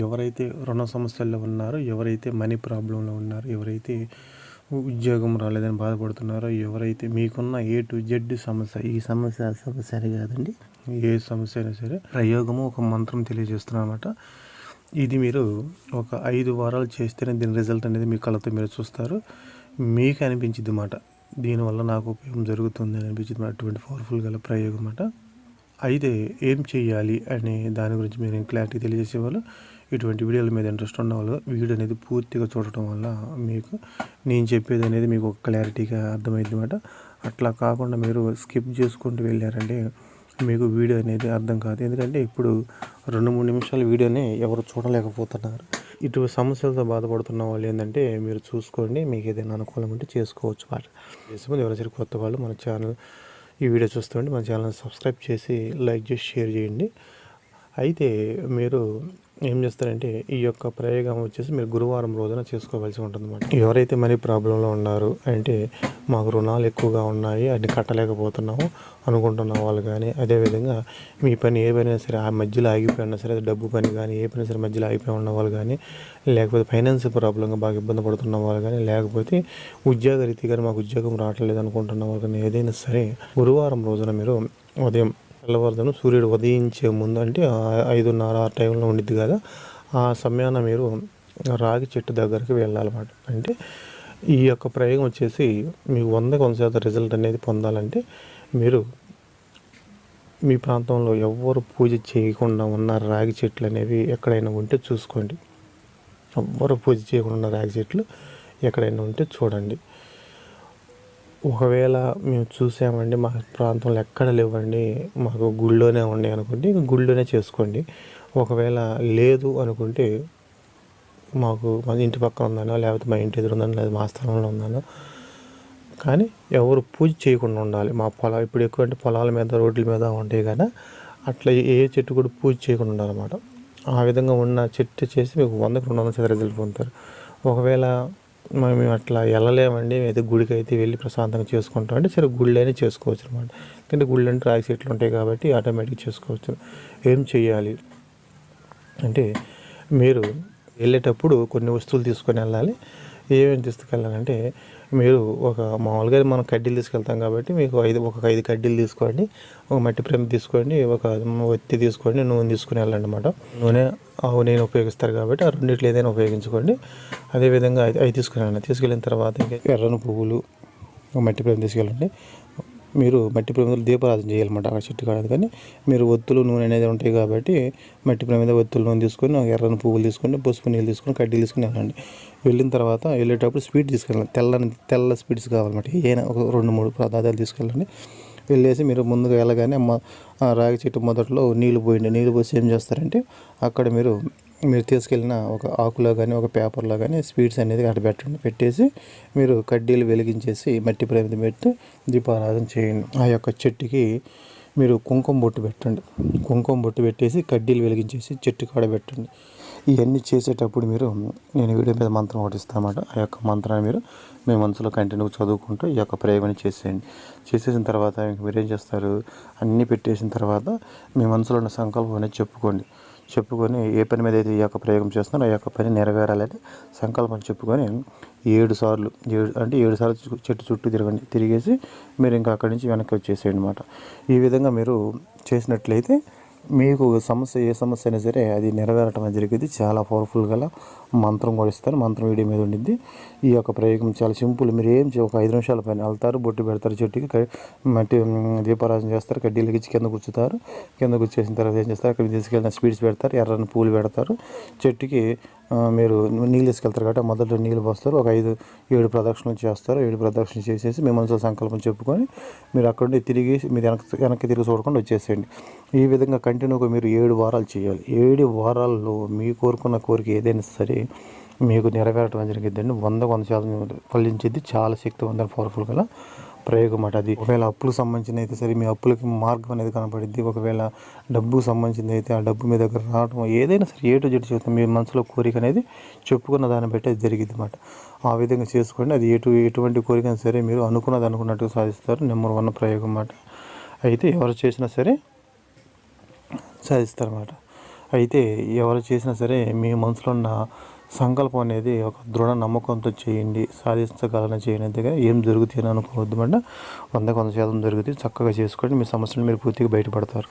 ఎవరైతే రుణ సమస్యల్లో ఉన్నారో, ఎవరైతే మనీ ప్రాబ్లంలో ఉన్నారో, ఎవరైతే ఉద్యోగం రాలేదని బాధపడుతున్నారో, ఎవరైతే మీకున్న ఏ టు జెడ్ సమస్య, ఈ సమస్య ఆ సమస్య అని కాదండి, ఏ సమస్య అయినా సరే ప్రయోగము ఒక మంత్రం తెలియజేస్తున్నమాట. ఇది మీరు ఒక 5 వారాలు చేస్తేనే దీని రిజల్ట్ అనేది మీ కళ్ళతో మీరు చూస్తారు. మీకు అనిపించింది మాట, దీనివల్ల నాకు ఉపయోగం జరుగుతుంది అని అనిపించింది. అటువంటి పవర్ఫుల్ గల ప్రయోగం అన్నమాట. అయితే ఏం చేయాలి అనే దాని గురించి మీరు క్లారిటీ తెలియజేసేవాళ్ళు. ఇటువంటి వీడియోల మీద ఇంట్రెస్ట్ ఉన్న వాళ్ళు వీడియో అనేది పూర్తిగా చూడటం వల్ల మీకు నేను చెప్పేది అనేది మీకు ఒక క్లారిటీగా అర్థమైంది అన్నమాట. అట్లా కాకుండా మీరు స్కిప్ చేసుకుంటూ వెళ్ళారంటే మీకు వీడియో అనేది అర్థం కాదు. ఎందుకంటే ఇప్పుడు 2-3 నిమిషాల వీడియోని ఎవరు చూడలేకపోతున్నారు. ఇటువంటి సమస్యలతో బాధపడుతున్న వాళ్ళు ఏంటంటే మీరు చూసుకోండి, మీకు ఏదైనా అనుకూలం ఉంటే చేసుకోవచ్చు మాట. చేసేముందు ఎవరైనా సరే కొత్త వాళ్ళు మన ఛానల్ ఈ వీడియో చూస్తుంటే మన ఛానల్ సబ్స్క్రైబ్ చేసి లైక్ చేసి షేర్ చేయండి. అయితే మీరు ఏం చేస్తారంటే ఈ యొక్క ప్రయోగం వచ్చేసి మీరు గురువారం రోజున చేసుకోవాల్సి ఉంటుందన్నమాట. ఎవరైతే మనీ ప్రాబ్లంలో ఉన్నారు అంటే మాకు రుణాలు ఎక్కువగా ఉన్నాయి అన్ని కట్టలేకపోతున్నాము అనుకుంటున్న వాళ్ళు కానీ, అదేవిధంగా మీ పని ఏ పని అయినా సరే ఆ మధ్యలో ఆగిపోయినా సరే, డబ్బు పని కానీ ఏ పని సరే మధ్యలో ఆగిపోయి ఉన్న వాళ్ళు కానీ, లేకపోతే ఫైనాన్స్ ప్రాబ్లంగా బాగా ఇబ్బంది పడుతున్న వాళ్ళు కానీ, లేకపోతే ఉద్యోగ రీతిగా మాకు ఉద్యోగం రావట్లేదు అనుకుంటున్న వాళ్ళు కానీ, ఏదైనా సరే గురువారం రోజున మీరు ఉదయం తెల్లవారుజామున సూర్యుడు ఉదయించే ముందు అంటే 5:30 ఆ టైంలో ఉండిద్ది కదా, ఆ సమయాన మీరు రాగి చెట్టు దగ్గరికి వెళ్ళాలన్నమాట. అంటే ఈ యొక్క ప్రయోగం వచ్చేసి మీకు 100% రిజల్ట్ అనేది పొందాలంటే మీరు మీ ప్రాంతంలో ఎవ్వరు పూజ చేయకుండా ఉన్న రాగి చెట్లు అనేవి ఎక్కడైనా ఉంటే చూసుకోండి. ఎవ్వరు పూజ చేయకుండా ఉన్న రాగి చెట్లు ఎక్కడైనా ఉంటే చూడండి. ఒకవేళ మేము చూసామండి మా ప్రాంతంలో ఎక్కడ లేవండి, మాకు గుళ్ళోనే ఉన్నాయి అనుకుంటే గుళ్ళోనే చేసుకోండి. ఒకవేళ లేదు అనుకుంటే మాకు మా ఇంటి పక్కన ఉందనో, లేకపోతే మా ఇంటి ఎదురు ఉందనో, లేదా మా స్థలంలో ఉందనో, కానీ ఎవరు పూజ చేయకుండా ఉండాలి. మా ఇప్పుడు ఎక్కువ అంటే పొలాల మీద రోడ్ల మీద ఉంటాయి కదా, అట్లా ఏ చెట్టు కూడా పూజ చేయకుండా ఉండాలన్నమాట. ఆ విధంగా ఉన్న చెట్టు చేసి మీకు 100% రిజల్ట్ పొందుతారు. ఒకవేళ మేము అట్లా వెళ్ళలేమండి, అయితే గుడికి అయితే వెళ్ళి ప్రశాంతంగా చేసుకుంటాం అంటే సరే గుళ్ళైనా చేసుకోవచ్చు అనమాట. ఎందుకంటే గుళ్ళు అంటే రాగి చెట్లు ఉంటాయి కాబట్టి ఆటోమేటిక్గా చేసుకోవచ్చు. ఏం చేయాలి అంటే మీరు వెళ్ళేటప్పుడు కొన్ని వస్తువులు తీసుకొని వెళ్ళాలి. ఏమేమి తీసుకెళ్ళాలంటే మీరు ఒక మామూలుగా మనం కడ్డీలు తీసుకెళ్తాం కాబట్టి మీకు ఒక 5 కడ్డీలు తీసుకోండి, ఒక మట్టి ప్రేమ తీసుకోండి, ఒక ఒత్తి తీసుకోండి, నూనె తీసుకుని వెళ్ళండి అన్నమాట. నూనె ఆవు నేను ఉపయోగిస్తారు కాబట్టి ఆ రెండిట్లో ఏదైనా ఉపయోగించుకోండి. అదేవిధంగా అవి తీసుకెళ్ళిన తర్వాత ఎర్రని పువ్వులు, మట్టి ప్రేమ తీసుకెళ్ళండి. మీరు మట్టి ప్రమిదలు దీపారాధన చేయాలన్నమాట ఆ చెట్టు కాదు. కానీ మీరు ఒత్తులు నూనె అనేది ఉంటాయి కాబట్టి మట్టి ప్రమిద ఒత్తులు నూనె తీసుకొని, ఎర్రని పువ్వులు తీసుకొని, పసుపు నీళ్ళు తీసుకొని, కడ్డీలు తీసుకుని వెళ్ళండి. వెళ్ళిన తర్వాత వెళ్ళేటప్పుడు స్వీట్ తీసుకెళ్ళండి. తెల్ల స్వీట్స్ కావాలన్నమాట. ఏదైనా ఒక 2-3 పదార్థాలు తీసుకెళ్ళండి. వెళ్ళేసి మీరు ముందుగా వెళ్ళగానే రాగి చెట్టు మొదట్లో నీళ్ళు పోయండి. నీళ్ళు పోసి ఏం చేస్తారంటే అక్కడ మీరు తీసుకెళ్ళిన ఒక ఆకులో కానీ ఒక పేపర్లో కానీ స్వీట్స్ అనేది అక్కడ పెట్టేసి మీరు కడ్డీలు వెలిగించేసి మట్టి ప్రమిద పెట్టి దీపారాధన చేయండి. ఆ యొక్క చెట్టుకి మీరు కుంకుమ బొట్టు పెట్టండి. కుంకుమ బొట్టు పెట్టేసి కడ్డీలు వెలిగించేసి చెట్టు కాడ పెట్టండి. ఇవన్నీ చేసేటప్పుడు నేను వీడియో మీద మంత్రం ఒకటి ఇస్తానమాట. ఆ యొక్క మంత్రాన్ని మీరు మీ మనసులో కంటిన్యూగా చదువుకుంటూ ఈ యొక్క ప్రయోగం చేసేయండి. చేసేసిన తర్వాత మీరు ఏం చేస్తారు, అన్నీ పెట్టేసిన తర్వాత మీ మనసులో ఉన్న సంకల్పం అనేది చెప్పుకొని ఏ పని మీద అయితే ఈ యొక్క ప్రయోగం చేస్తున్నారో ఆ యొక్క పని నెరవేరాలని సంకల్పం చెప్పుకొని 7 సార్లు చెట్టు చుట్టూ తిరిగేసి మీరు ఇంకా అక్కడి నుంచి వెనక్కి వచ్చేసేయండి అన్నమాట. ఈ విధంగా మీరు చేసినట్లయితే మీకు ఏ సమస్య అయినా సరే అది నెరవేరటం అనేది జరిగింది. చాలా పవర్ఫుల్ గల మంత్రం కూడా ఇస్తారు. మంత్రం వీడియో మీద ఉండిద్ది. ఈ యొక్క ప్రయోగం చాలా సింపుల్. మీరు ఒక 5 నిమిషాల పని వెళ్తారు, బొట్టు పెడతారు, చెట్టుకి మట్టి దీపారాధన చేస్తారు, కడ్డీలు ఇచ్చి కింద కూర్చుతారు. కింద కూర్చేసిన తర్వాత ఏం చేస్తారు, అక్కడ తీసుకెళ్ళిన స్వీట్స్ పెడతారు, ఎర్రని పూలు పెడతారు. చెట్టుకి మీరు నీళ్ళు తీసుకెళ్తారు కాబట్టి మొదట్లో నీళ్ళు పోస్తారు. ఒక 5-7 ప్రదక్షిణలు చేస్తారు. 7 ప్రదక్షిణలు చేసేసి మీ మనసులో సంకల్పం చెప్పుకొని మీరు అక్కడ నుండి తిరిగి మీరు వెనక్కి తిరిగి చూడకుండా వచ్చేసేయండి. ఈ విధంగా కంటిన్యూగా మీరు 7 వారాలు చేయాలి. 7 వారాల్లో మీ కోరుకున్న కోరిక ఏదైనా సరే మీకు నెరవేరటం జరిగిద్దండి. 100% ఫలించేది. చాలా శక్తివంతమైన పవర్ఫుల్ గల ప్రయోగం అన్నమాట. అది ఒకవేళ అప్పులకు సంబంధించిన అయితే సరే మీ అప్పులకి మార్గం అనేది కనపడిద్ది. ఒకవేళ డబ్బుకు సంబంధించింది అయితే ఆ డబ్బు మీ దగ్గర రావడం, ఏదైనా సరే ఏ టు జెడ్ చేస్తాం మీ మనసులో కోరిక అనేది చెప్పుకున్న దాన్ని బట్టి అది జరిగిద్ది అన్నమాట. ఆ విధంగా చేసుకోండి. అది ఎటువంటి కోరిక సరే మీరు అనుకున్నట్టుగా సాధిస్తారు. నెంబర్ 1 ప్రయోగం అన్నమాట. అయితే ఎవరు చేసినా సరే సాధిస్తారన్నమాట. అయితే ఎవరు చేసినా సరే మీ మనసులో ఉన్న సంకల్పం అనేది ఒక దృఢ నమ్మకంతో చేయండి, సాధించగలన చేయండి. అంతేగా ఏం జరుగుతుంది అని అనుకోవద్దు. 100% జరుగుతుంది. చక్కగా చేసుకోండి, మీ సమస్యలు మీరు పూర్తిగా బయటపడతారు.